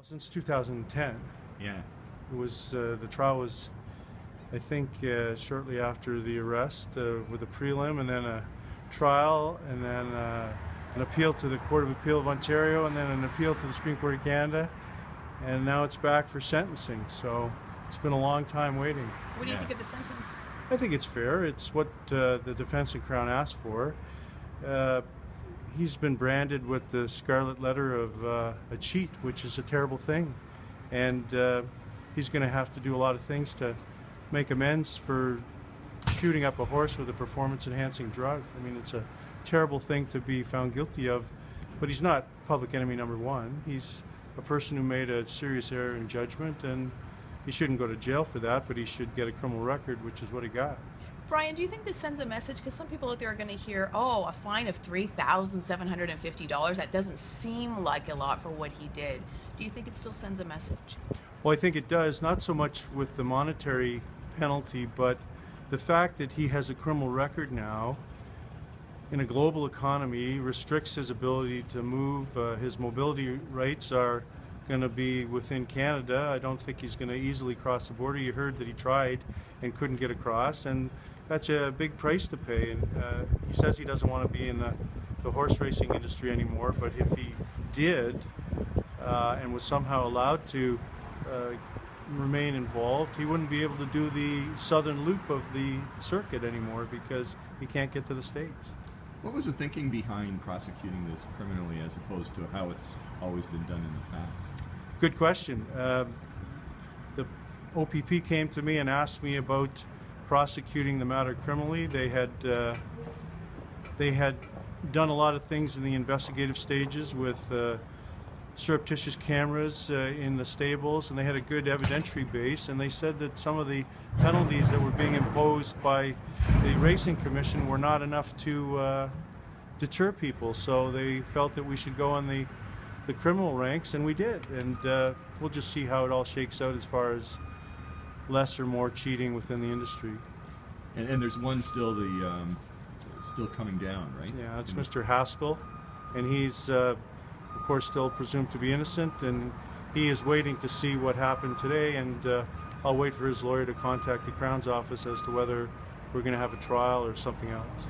Since 2010. Yeah. It was the trial was, I think, shortly after the arrest with a prelim, and then a trial, and then an appeal to the Court of Appeal of Ontario, and then an appeal to the Supreme Court of Canada, and now it's back for sentencing. So it's been a long time waiting. What do you think of the sentence? I think it's fair. It's what the defense and Crown asked for. He's been branded with the scarlet letter of a cheat, which is a terrible thing. And he's going to have to do a lot of things to make amends for shooting up a horse with a performance-enhancing drug. I mean, it's a terrible thing to be found guilty of, but he's not public enemy number one. He's a person who made a serious error in judgment, and he shouldn't go to jail for that, but he should get a criminal record, which is what he got. Brian, do you think this sends a message? Because some people out there are going to hear, oh, a fine of $3,750. That doesn't seem like a lot for what he did. Do you think it still sends a message? Well, I think it does, not so much with the monetary penalty, but the fact that he has a criminal record now in a global economy restricts his ability to move. His mobility rights are going to be within Canada. I don't think he's going to easily cross the border. You heard that he tried and couldn't get across, and that's a big price to pay. And he says he doesn't want to be in the horse racing industry anymore, but if he did and was somehow allowed to remain involved, he wouldn't be able to do the southern loop of the circuit anymore because he can't get to the States. What was the thinking behind prosecuting this criminally as opposed to how it's always been done in the past? Good question. The OPP came to me and asked me about prosecuting the matter criminally. They had done a lot of things in the investigative stages with surreptitious cameras in the stables, and they had a good evidentiary base, and they said that some of the penalties that were being imposed by the Racing Commission were not enough to deter people, so they felt that we should go on the criminal ranks, and we did. And we'll just see how it all shakes out as far as less or more cheating within the industry. And there's one still still coming down, right? Yeah, it's Mr. Haskell, and he's of course still presumed to be innocent, and he is waiting to see what happened today, and I'll wait for his lawyer to contact the Crown's office as to whether we're going to have a trial or something else.